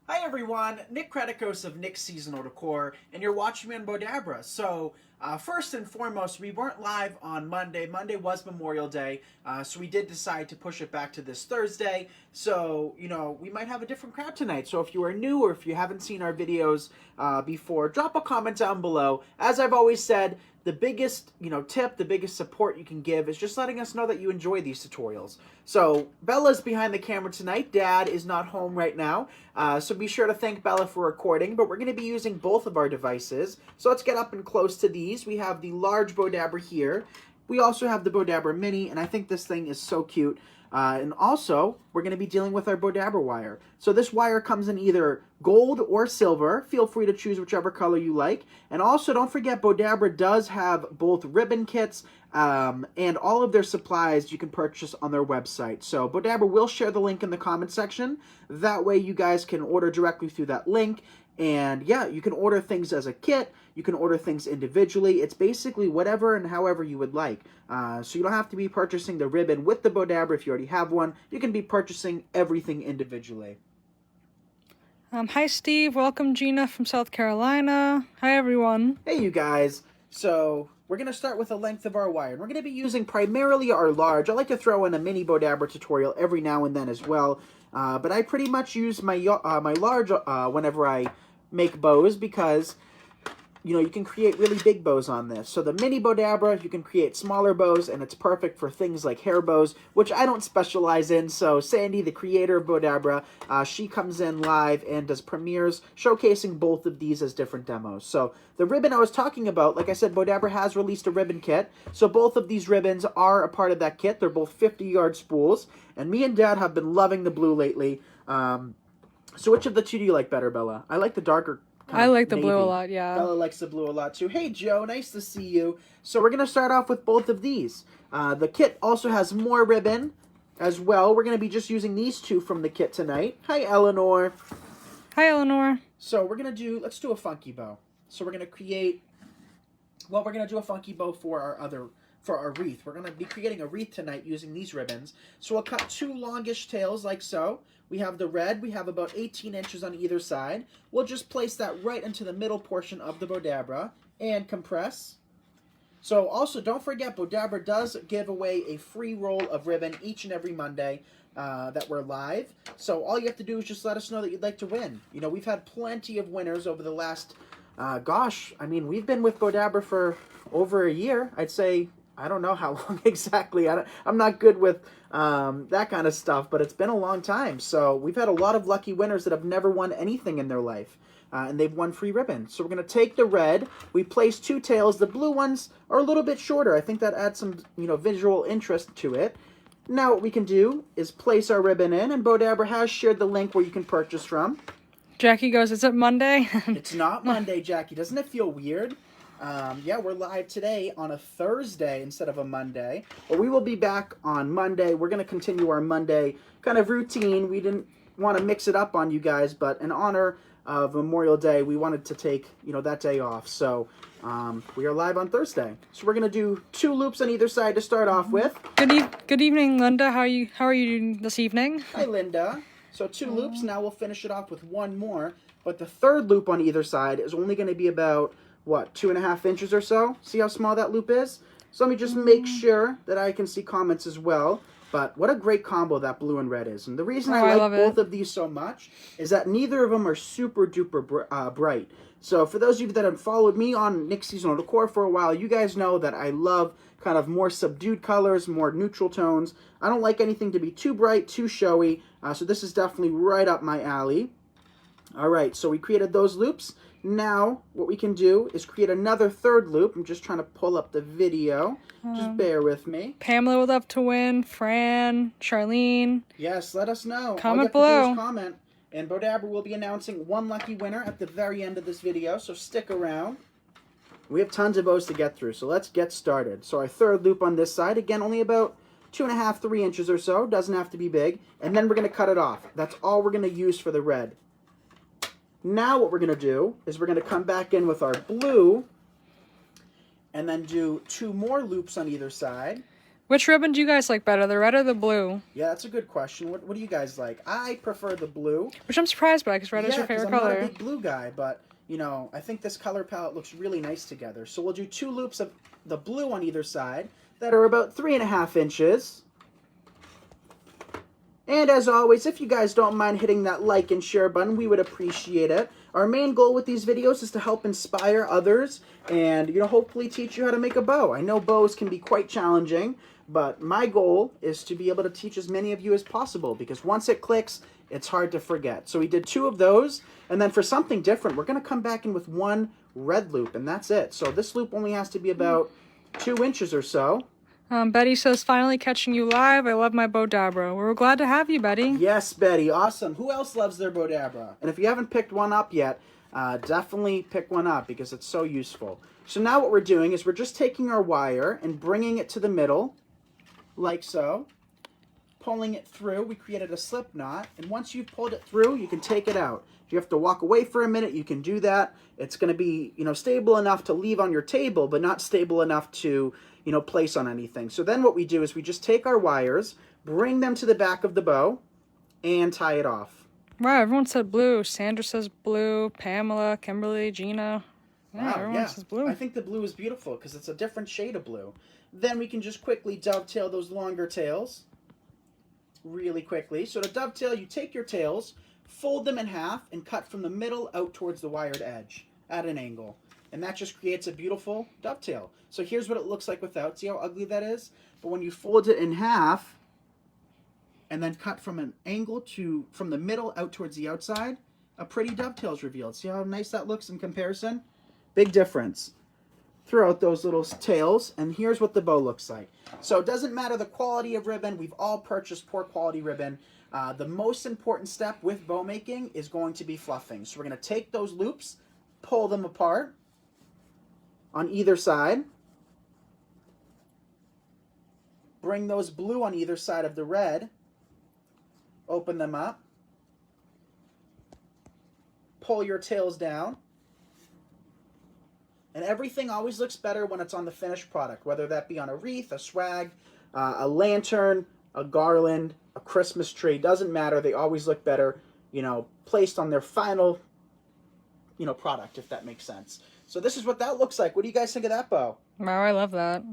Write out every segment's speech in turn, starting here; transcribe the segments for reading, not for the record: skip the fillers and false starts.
Hi everyone, Nick Kretikos of Nick's Seasonal Decor, and you're watching me on Bowdabra. So, first and foremost, we weren't live on Monday. Monday was Memorial Day, so we did decide to push it back to this Thursday. So, we might have a different crowd tonight. So if you are new or if you haven't seen our videos before, drop a comment down below. As I've always said, the biggest, tip, the biggest support you can give is just letting us know that you enjoy these tutorials. So Bella's behind the camera tonight. Dad is not home right now. So be sure to thank Bella for recording, but we're going to be using both of our devices. So let's get up and close to these. We have the large Bowdabra here. We also have the Bowdabra Mini, and I think this thing is so cute. And also, we're going to be dealing with our Bowdabra wire. So this wire comes in either gold or silver. Feel free to choose whichever color you like. And also, don't forget, Bowdabra does have both ribbon kits and all of their supplies you can purchase on their website. So Bowdabra will share the link in the comment section. That way you guys can order directly through that link. And yeah, you can order things as a kit. You can order things individually. It's basically whatever and however you would like. So you don't have to be purchasing the ribbon with the Bowdabra if you already have one. You can be purchasing everything individually. Hi Steve, welcome Gina from South Carolina. Hi everyone. Hey you guys. So we're going to start with the length of our wire. And we're going to be using primarily our large. I like to throw in a mini Bowdabra tutorial every now and then as well. But I pretty much use my large whenever I make bows because you can create really big bows on this. So the mini Bowdabra, you can create smaller bows, and it's perfect for things like hair bows, which I don't specialize in. So Sandy, the creator of Bowdabra, she comes in live and does premieres showcasing both of these as different demos. So the ribbon I was talking about, like I said, Bowdabra has released a ribbon kit. So both of these ribbons are a part of that kit. They're both 50-yard spools, and me and Dad have been loving the blue lately. So which of the two do you like better, Bella? I like the darker I like the navy. blue a lot, yeah. Bella likes the blue a lot too. Hey Joe, nice to see you. So we're going to start off with both of these. The kit also has more ribbon as well. We're going to be just using these two from the kit tonight. Hi Eleanor. Hi Eleanor. So we're going to let's do a funky bow. So we're going to we're going to do a funky bow for our wreath. We're going to be creating a wreath tonight using these ribbons. So we'll cut two longish tails like so. We have the red. We have about 18 inches on either side. We'll just place that right into the middle portion of the Bowdabra and compress. So also, don't forget, Bowdabra does give away a free roll of ribbon each and every Monday that we're live. So all you have to do is just let us know that you'd like to win. We've had plenty of winners over the last, we've been with Bowdabra for over a year. I'd say, I don't know how long exactly. I'm not good with that kind of stuff, but it's been a long time. So we've had a lot of lucky winners that have never won anything in their life, and they've won free ribbon. So we're going to take the red. We place two tails. The blue ones are a little bit shorter. I think that adds some visual interest to it. Now what we can do is place our ribbon in, and Bowdabra has shared the link where you can purchase from. Jackie goes, is it Monday? It's not Monday, Jackie. Doesn't it feel weird? Yeah, we're live today on a Thursday instead of a Monday. But we will be back on Monday. We're going to continue our Monday kind of routine. We didn't want to mix it up on you guys, but in honor of Memorial Day, we wanted to take, that day off. So we are live on Thursday. So we're going to do 2 loops on either side to start off with. Good evening, Linda. How are you doing this evening? Hi, Linda. So 2 loops. Now we'll finish it off with 1 more. But the third loop on either side is only going to be about 2.5 inches or so? See how small that loop is? So let me just make sure that I can see comments as well. But what a great combo that blue and red is. And the reason I like both of these so much is that neither of them are super duper bright. So for those of you that have followed me on Nick's Seasonal Decor for a while, you guys know that I love kind of more subdued colors, more neutral tones. I don't like anything to be too bright, too showy. So this is definitely right up my alley. All right, so we created those loops. Now, what we can do is create another third loop. I'm just trying to pull up the video. Just bear with me. Pamela would love to win. Fran, Charlene. Yes, let us know. Comment below. Comment. And Bowdabra will be announcing one lucky winner at the very end of this video, so stick around. We have tons of bows to get through, so let's get started. So our third loop on this side, again, only about 2.5, 3 inches or so. Doesn't have to be big. And then we're going to cut it off. That's all we're going to use for the red. Now what we're going to do is we're going to come back in with our blue and then do 2 more loops on either side. Which ribbon do you guys like better, the red or the blue? Yeah, that's a good question. What do you guys like? I prefer the blue. Which I'm surprised by, because red is your favorite color. I'm not a big blue guy, but, you know, I think this color palette looks really nice together. So we'll do 2 loops of the blue on either side that are about 3.5 inches. And as always, if you guys don't mind hitting that like and share button, we would appreciate it. Our main goal with these videos is to help inspire others and, you know, hopefully teach you how to make a bow. I know bows can be quite challenging, but my goal is to be able to teach as many of you as possible, because once it clicks, it's hard to forget. So we did 2 of those, and then for something different, we're going to come back in with 1 red loop, and that's it. So this loop only has to be about 2 inches or so. Betty says, finally catching you live. I love my Bowdabra. We're glad to have you, Betty. Yes, Betty. Awesome. Who else loves their Bowdabra? And if you haven't picked one up yet, definitely pick one up because it's so useful. So now what we're doing is we're just taking our wire and bringing it to the middle, like so. Pulling it through. We created a slip knot. And once you've pulled it through, you can take it out. If you have to walk away for a minute, you can do that. It's going to be, you know, stable enough to leave on your table, but not stable enough to, you know, place on anything. So then what we do is we just take our wires, bring them to the back of the bow, and tie it off. Wow, everyone said blue. Sandra says blue. Pamela, Kimberly, Gina. Yeah, Wow, everyone says blue. I think the blue is beautiful because it's a different shade of blue. Then we can just quickly dovetail those longer tails really quickly. So to dovetail, you take your tails, fold them in half, and cut from the middle out towards the wired edge at an angle. And that just creates a beautiful dovetail. So here's what it looks like without. See how ugly that is? But when you fold it in half and then cut from an angle from the middle out towards the outside, a pretty dovetail is revealed. See how nice that looks in comparison? Big difference throughout those little tails. And here's what the bow looks like. So it doesn't matter the quality of ribbon. We've all purchased poor quality ribbon. The most important step with bow making is going to be fluffing. So we're going to take those loops, pull them apart on either side. Bring those blue on either side of the red. Open them up. Pull your tails down. And everything always looks better when it's on the finished product, whether that be on a wreath, a swag, a lantern, a garland, a Christmas tree. Doesn't matter. They always look better, you know, placed on their final, you know, product, if that makes sense. So this is what that looks like. What do you guys think of that bow? Wow, I love that.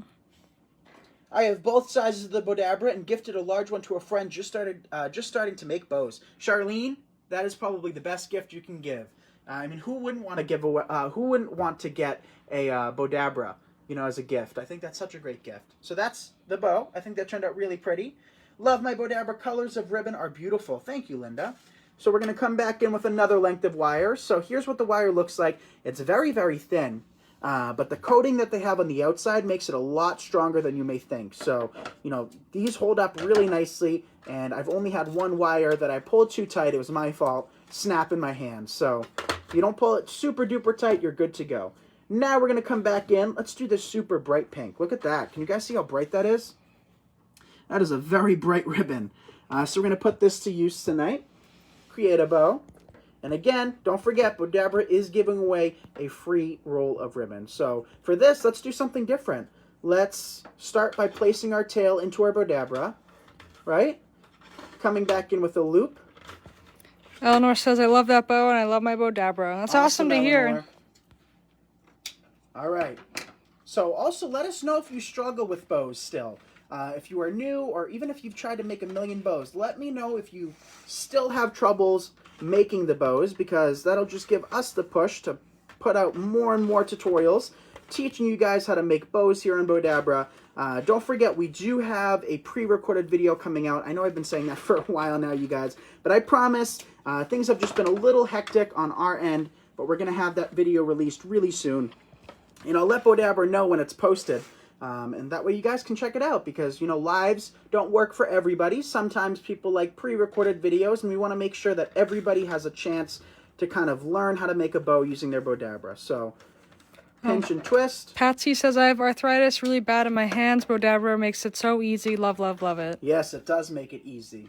I have both sizes of the Bowdabra and gifted a large one to a friend just starting to make bows. Charlene, that is probably the best gift you can give. I mean, who wouldn't want to give away? Who wouldn't want to get a Bowdabra, you know, as a gift? I think that's such a great gift. So that's the bow. I think that turned out really pretty. Love my Bowdabra. Colors of ribbon are beautiful. Thank you, Linda. So we're going to come back in with another length of wire. So here's what the wire looks like. It's very, very thin. But the coating that they have on the outside makes it a lot stronger than you may think. So, you know, these hold up really nicely. And I've only had one wire that I pulled too tight. It was my fault. Snap in my hand. So if you don't pull it super duper tight, you're good to go. Now we're going to come back in. Let's do this super bright pink. Look at that. Can you guys see how bright that is? That is a very bright ribbon. So we're going to put this to use tonight. Create a bow. And again, don't forget, Bowdabra is giving away a free roll of ribbon. So for this, let's do something different. Let's start by placing our tail into our Bowdabra, right? Coming back in with a loop. Eleanor says, I love that bow and I love my Bowdabra. That's awesome to hear. All right. So also let us know if you struggle with bows still. If you are new, or even if you've tried to make a million bows, let me know if you still have troubles making the bows, because that'll just give us the push to put out more and more tutorials teaching you guys how to make bows here in Bowdabra. Don't forget, we do have a pre-recorded video coming out. I know I've been saying that for a while now, you guys, but I promise things have just been a little hectic on our end, but we're going to have that video released really soon. And I'll let Bowdabra know when it's posted. And that way you guys can check it out, because, you know, lives don't work for everybody. Sometimes people like pre-recorded videos, and we want to make sure that everybody has a chance to kind of learn how to make a bow using their Bowdabra. So, pinch and twist. Patsy says, I have arthritis really bad in my hands. Bowdabra makes it so easy. Love, love, love it. Yes, it does make it easy.